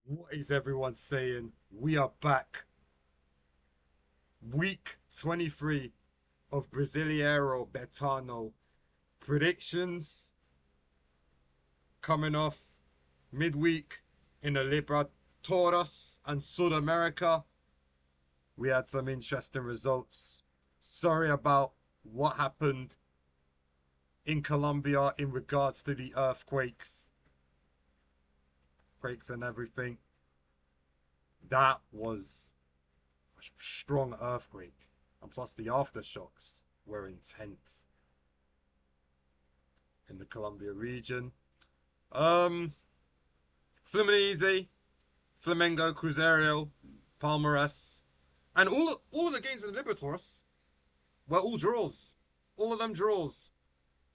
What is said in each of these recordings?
What is everyone saying? We are back. Week 23 of Brasileiro Betano predictions coming off midweek in the Libertadores and Sudamericana. We had some interesting results. Sorry about what happened in Colombia in regards to the earthquakes and everything. That was a strong earthquake, and plus the aftershocks were intense in the Colombia region. Fluminense, Flamengo, Cruzeiro, Palmeiras, and all of the games in the Libertadores were all draws. All of them draws.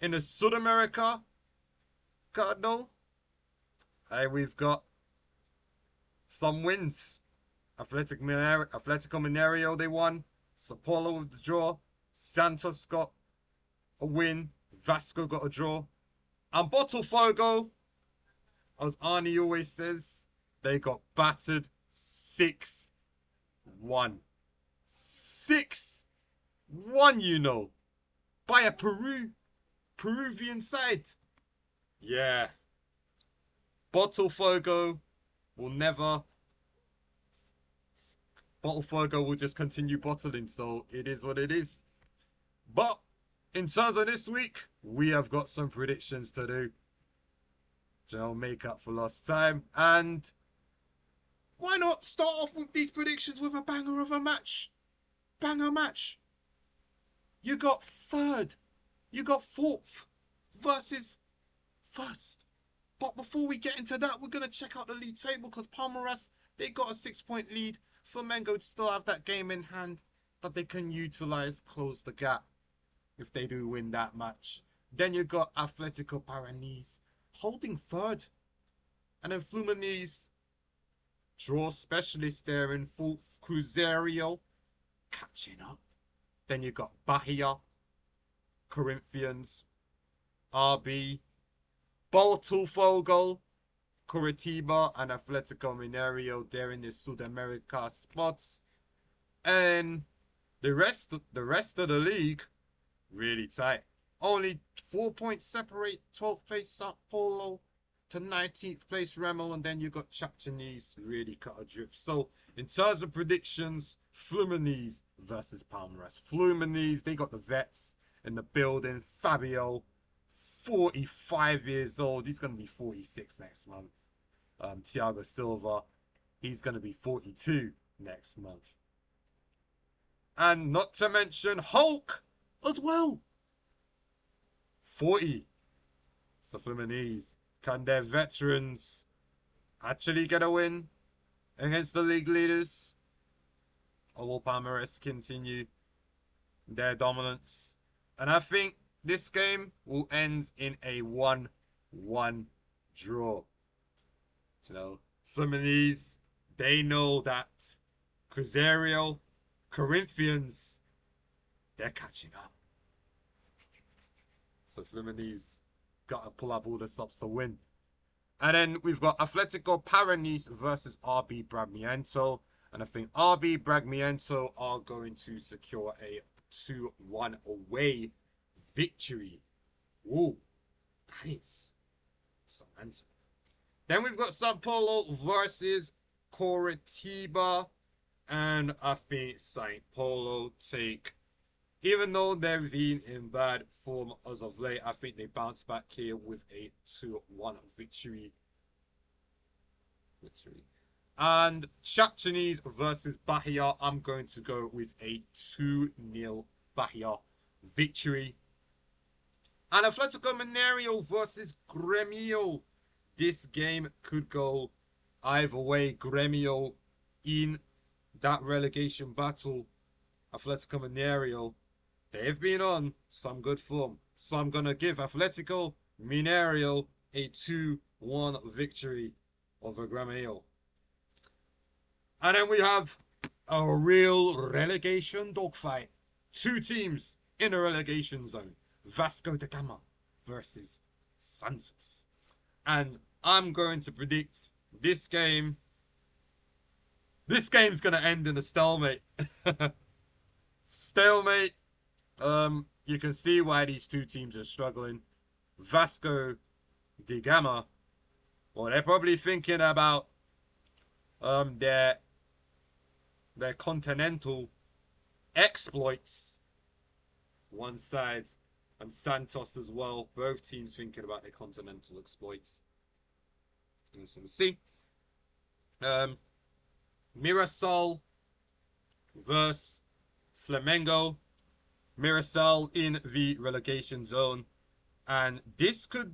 In the Sudamericana, we've got some wins. Athletico Mineiro, they won. Sao Paulo with the draw. Santos got a win. Vasco got a draw. And Botafogo, as Arnie always says, they got battered 6-1. 6-1, you know. By a Peruvian side. Yeah. Botafogo will never... Botafogo will just continue bottling, so it is what it is. But in terms of this week, we have got some predictions to do. You know, make up for lost time. And why not start off with these predictions with a banger of a match? Banger match. You got third. You got fourth versus first. But before we get into that, we're going to check out the league table because Palmeiras, they got a 6-point lead. Flamengo still have that game in hand that they can utilize, close the gap if they do win that match. Then you got Athletico-PR Bragantino holding third. And then Fluminense, draw specialist there in fourth. Cruzeiro catching up. Then you got Bahia, Corinthians, RB, Botafogo, Curitiba, and Athletico Mineiro there in the Sudamericana spots. And the rest of the league really tight. Only 4 points separate 12th place Sao Paulo to 19th place Remo, and then you got Chapecoense really cut adrift. So in terms of predictions, Fluminense versus Palmeiras. Fluminense, they got the vets in the building. Fabio, 45 years old. He's going to be 46 next month. Thiago Silva, he's going to be 42 next month. And not to mention Hulk as well. 40. So Fluminense, can their veterans actually get a win against the league leaders? Or will Palmeiras continue their dominance? And I think this game will end in a 1-1 draw. You know, Fluminense, they know that Cruzeiro, Corinthians, they're catching up. So Fluminense got to pull up all the stops to win. And then we've got Athletico-PR Bragantino versus RB Bragantino. And I think RB Bragantino are going to secure a 2-1 away victory. Whoa, that is some answer. Then we've got Sao Paulo versus Curitiba. And I think Sao Paulo take, even though they've been in bad form as of late, I think they bounce back here with a 2-1 victory. And Chapecoense versus Bahia, I'm going to go with a 2-0 Bahia victory. And Athletico Mineiro versus Grêmio. This game could go either way. Grêmio in that relegation battle. Athletico Mineiro, they've been on some good form. So I'm going to give Athletico Mineiro a 2-1 victory over Grêmio. And then we have a real relegation dogfight. Two teams in a relegation zone. Vasco da Gama versus Santos. And I'm going to predict this game This game's gonna end in a stalemate. Stalemate. You can see why these two teams are struggling. Vasco da Gama. Well, they're probably thinking about their continental exploits. One side, and Santos as well. Both teams thinking about their continental exploits. So we'll see. Mirasol versus Flamengo. Mirasol in the relegation zone. And this could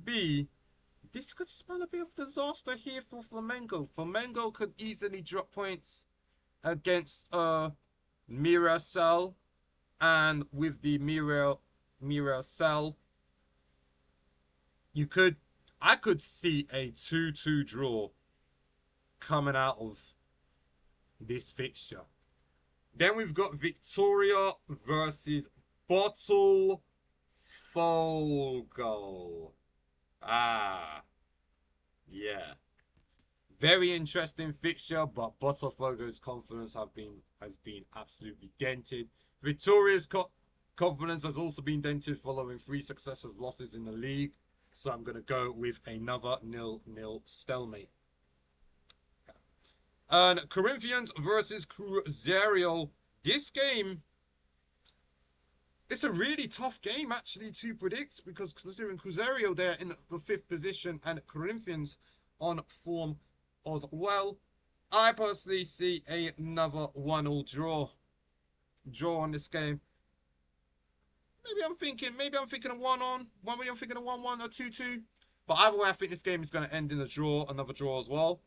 spell a bit of disaster here for Flamengo. Flamengo could easily drop points against Mirasol. And with the Mirasol, I could see a 2-2 draw coming out of this fixture. Then we've got Victoria versus Botafogo. Yeah. Very interesting fixture, but Botafogo's confidence has been absolutely dented. Victoria's confidence has also been dented following 3 successive losses in the league. So I'm going to go with another 0-0 stalemate. And Corinthians versus Cruzeiro. This game, it's a really tough game actually to predict, because considering Cruzeiro, they're in the 5th position and Corinthians on form as well. I personally see another 1-0 draw on this game. Maybe I'm thinking a 1-1. Maybe I'm thinking a 1-1 or 2-2. But either way, I think this game is going to end in a draw, another draw as well.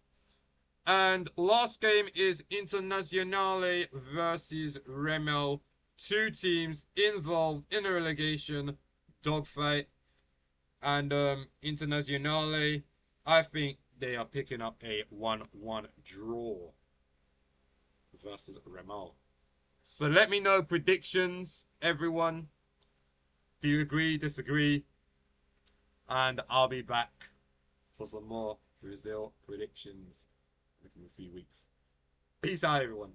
And last game is Internazionale versus Remo. 2 teams involved in a relegation dogfight. And Internazionale, I think they are picking up a 1-1 draw versus Remo. So let me know predictions, everyone. Do you agree, disagree? And I'll be back for some more Brazil predictions in a few weeks. Peace out, everyone.